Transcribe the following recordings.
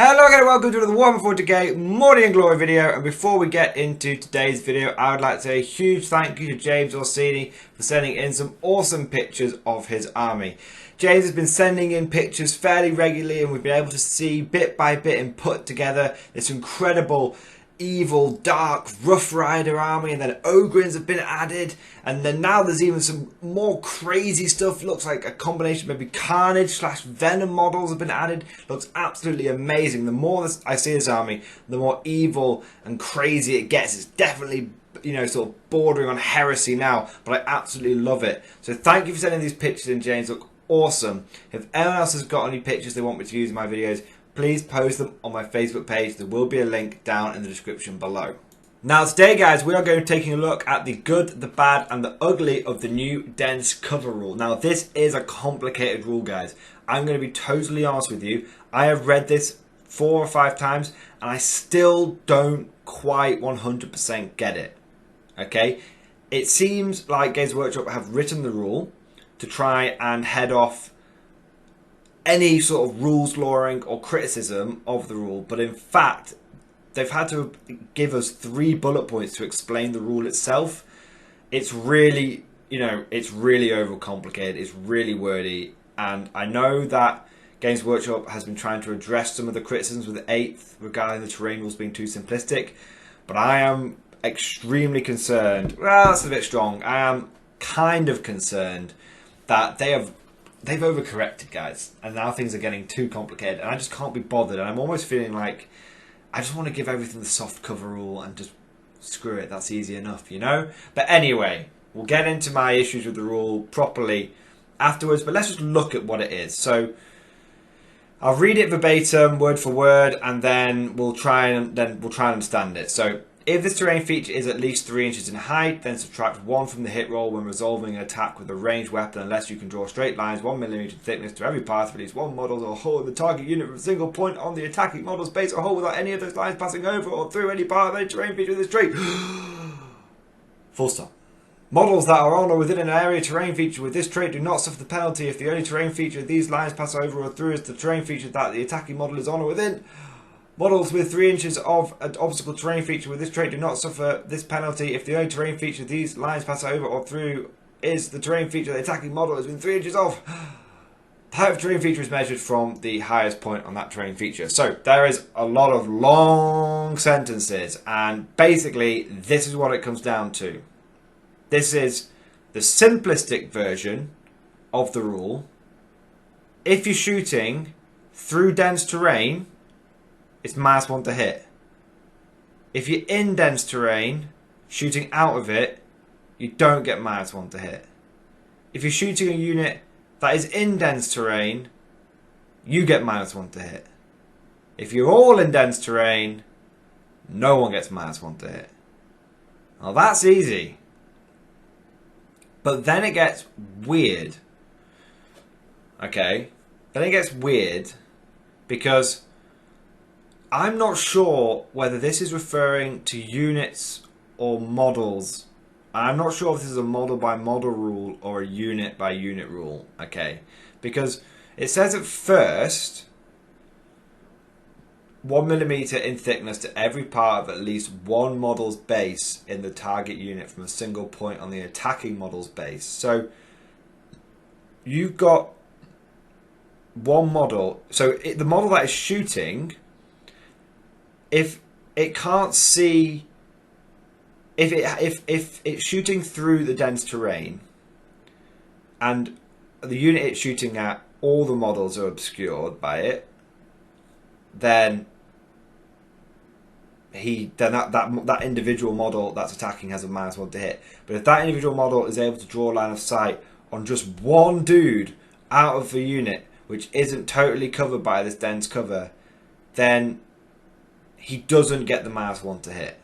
Hello again and welcome to the Warhammer 40k Mordian Glory video, and before we get into today's video I would like to say a huge thank you to James Orsini for sending in some awesome pictures of his army. James has been sending in pictures fairly regularly and we've been able to see bit by bit and put together this incredible evil, dark, Rough Rider army, and then Ogryns have been added, and then now there's even some more crazy stuff. Looks like a combination, maybe Carnage slash Venom models have been added. Looks absolutely amazing. The more I see this army, the more evil and crazy it gets. It's definitely, you know, sort of bordering on heresy now, but I absolutely love it. So thank you for sending these pictures in, James. Look awesome. If anyone else has got any pictures they want me to use in my videos, please post them on my Facebook page. There will be a link down in the description below. Now today, guys, we are going to be taking a look at the good, the bad and the ugly of the new dense cover rule. Now this is a complicated rule, guys. I'm going to be totally honest with you. I have read this 4 or 5 times and I still don't quite 100% get it. Okay? It seems like Games Workshop have written the rule to try and head off any sort of rules lawing or criticism of the rule, but in fact they've had to give us 3 bullet points to explain the rule itself. It's really, you know, it's really overcomplicated, it's really wordy, and I know that Games Workshop has been trying to address some of the criticisms with the 8th regarding the terrain rules being too simplistic, but I am extremely concerned, well that's a bit strong, I am kind of concerned that they've overcorrected, guys, and now things are getting too complicated and I just can't be bothered, and I'm almost feeling like I just want to give everything the soft cover rule and just screw it, that's easy enough, you know? But anyway, we'll get into my issues with the rule properly afterwards, but let's just look at what it is. So I'll read it verbatim, word for word, and then we'll try and understand it. So if this terrain feature is at least 3 inches in height, then subtract 1 from the hit roll when resolving an attack with a ranged weapon, unless you can draw straight lines 1 mm in thickness to every path of at least 1 model or hole in the target unit from a single point on the attacking model's base or hole without any of those lines passing over or through any part of any terrain feature of this trait. Full stop. Models that are on or within an area terrain feature with this trait do not suffer the penalty if the only terrain feature these lines pass over or through is the terrain feature that the attacking model is on or within. Models with 3 inches of an obstacle terrain feature with this trait do not suffer this penalty if the only terrain feature these lines pass over or through is the terrain feature the attacking model is within 3 inches of. The height of terrain feature is measured from the highest point on that terrain feature. So there is a lot of long sentences, and basically this is what it comes down to. This is the simplistic version of the rule. If you're shooting through dense terrain, it's -1 to hit. If you're in dense terrain, shooting out of it, you don't get -1 to hit. If you're shooting a unit that is in dense terrain, you get -1 to hit. If you're all in dense terrain, no one gets -1 to hit. Now that's easy. But then it gets weird. Okay? Then it gets weird because I'm not sure whether this is referring to units or models. I'm not sure if this is a model by model rule or a unit by unit rule. Okay, because it says at first 1 mm in thickness to every part of at least 1 model's base in the target unit from a single point on the attacking model's base. So you've got one model. So the model that is shooting, if it can't see, if it's shooting through the dense terrain and the unit it's shooting at, all the models are obscured by it, then that individual model that's attacking has a -1 to hit. But if that individual model is able to draw a line of sight on just one dude out of the unit which isn't totally covered by this dense cover, then he doesn't get the -1 to hit.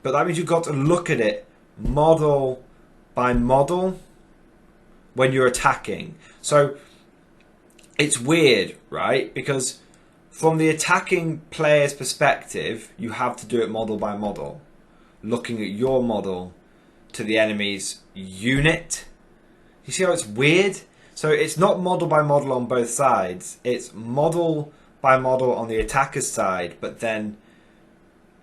But that means you've got to look at it model by model when you're attacking. So it's weird, right? Because from the attacking player's perspective, you have to do it model by model, looking at your model to the enemy's unit. You see how it's weird? So it's not model by model on both sides. It's model by model on the attacker's side, but then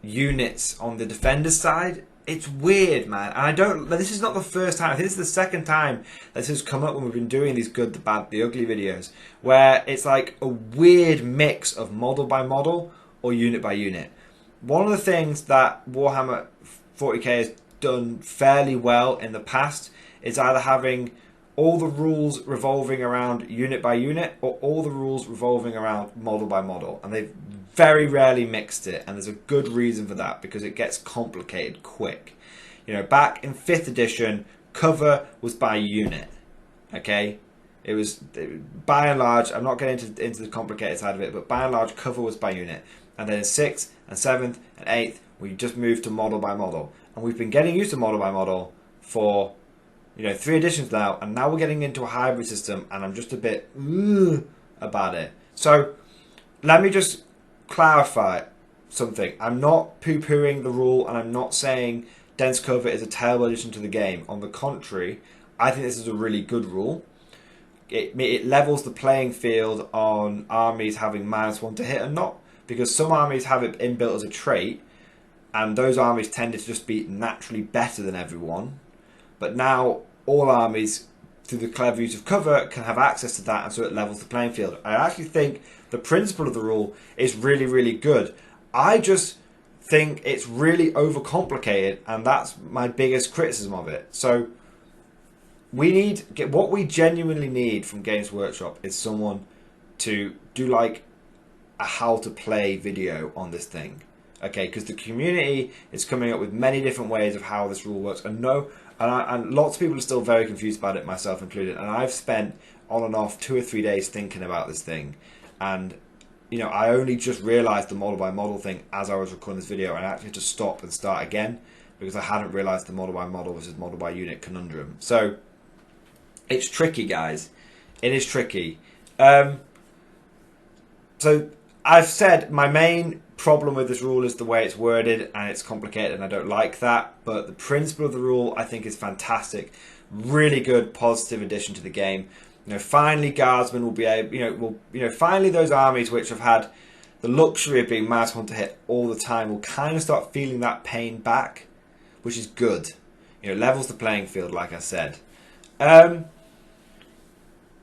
units on the defender's side. It's weird, man. And I don't. This is not the first time. I think this is the second time this has come up when we've been doing these good, the bad, the ugly videos, where it's like a weird mix of model by model or unit by unit. One of the things that Warhammer 40k has done fairly well in the past is either having all the rules revolving around unit by unit or all the rules revolving around model by model. And they've very rarely mixed it, and there's a good reason for that, because it gets complicated quick. You know, back in 5th edition, cover was by unit. Okay? It was, by and large, I'm not getting into the complicated side of it, but by and large, cover was by unit. And then in 6th and 7th and 8th, we just moved to model by model. And we've been getting used to model by model for, 3 editions now, and now we're getting into a hybrid system, and I'm just a bit about it. So, let me just clarify something. I'm not poo-pooing the rule, and I'm not saying dense cover is a terrible addition to the game. On the contrary, I think this is a really good rule. It levels the playing field on armies having -1 to hit and not, because some armies have it inbuilt as a trait, and those armies tended to just be naturally better than everyone. But now all armies, through the clever use of cover, can have access to that, and so it levels the playing field. I actually think the principle of the rule is really, really good. I just think it's really overcomplicated, and that's my biggest criticism of it. So what we genuinely need from Games Workshop is someone to do like a how to play video on this thing. Okay, because the community is coming up with many different ways of how this rule works, and lots of people are still very confused about it, myself included. And I've spent on and off 2 or 3 days thinking about this thing, and I only just realised the model by model thing as I was recording this video, and I actually had to stop and start again because I hadn't realised the model by model versus model by unit conundrum. So it's tricky, guys. It is tricky. So I've said my main problem with this rule is the way it's worded, and it's complicated, and I don't like that. But the principle of the rule, I think, is fantastic. Really good, positive addition to the game. Finally, guardsmen will be able. Finally, those armies which have had the luxury of being -1 to hit all the time will kind of start feeling that pain back, which is good. Levels the playing field, like I said.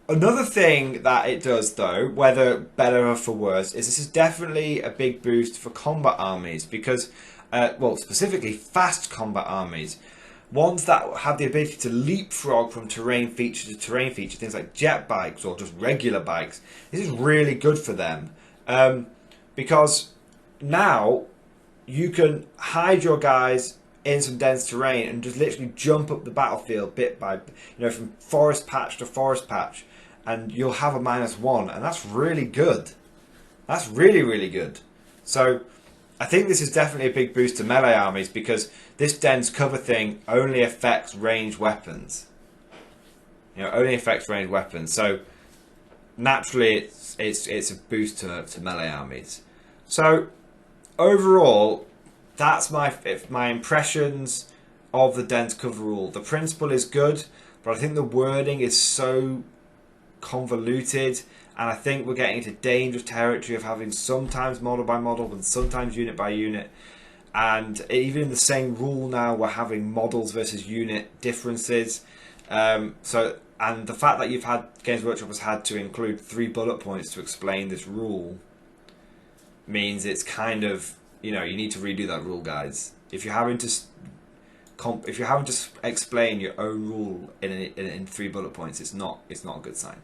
Another thing that it does, though, whether better or for worse, is this is definitely a big boost for combat armies because, specifically fast combat armies. Ones that have the ability to leapfrog from terrain feature to terrain feature, things like jet bikes or just regular bikes. This is really good for them because now you can hide your guys in some dense terrain and just literally jump up the battlefield bit by, from forest patch to forest patch, and you'll have a -1, and that's really good. That's really, really good. So I think this is definitely a big boost to melee armies because this dense cover thing only affects ranged weapons. Only affects ranged weapons. So naturally, it's a boost to melee armies. So overall, that's my impressions of the dense cover rule. The principle is good, but I think the wording is so convoluted, and I think we're getting into dangerous territory of having sometimes model by model and sometimes unit by unit. And even in the same rule now, we're having models versus unit differences. And the fact that Games Workshop has had to include 3 bullet points to explain this rule means it's kind of, you need to redo that rule, guys. If you're having to explain your own rule in 3 bullet points, it's not a good sign.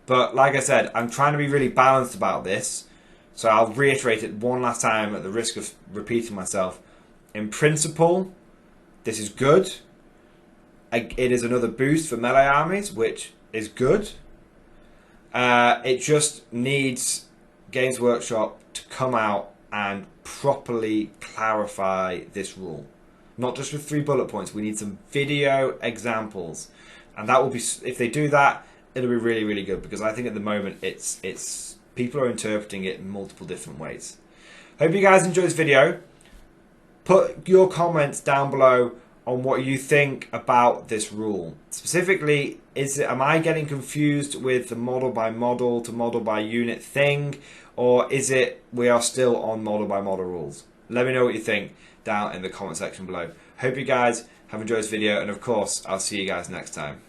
But like I said, I'm trying to be really balanced about this. So I'll reiterate it one last time at the risk of repeating myself. In principle, this is good. It is another boost for melee armies, which is good. It just needs Games Workshop to come out and properly clarify this rule. Not just with 3 bullet points. We need some video examples. And that will be, if they do that, it'll be really, really good, because I think at the moment it's people are interpreting it in multiple different ways. Hope you guys enjoyed this video. Put your comments down below on what you think about this rule. Specifically, am I getting confused with the model by model to model by unit thing, or is it we are still on model by model rules? Let me know what you think down in the comment section below. Hope you guys have enjoyed this video, and of course I'll see you guys next time.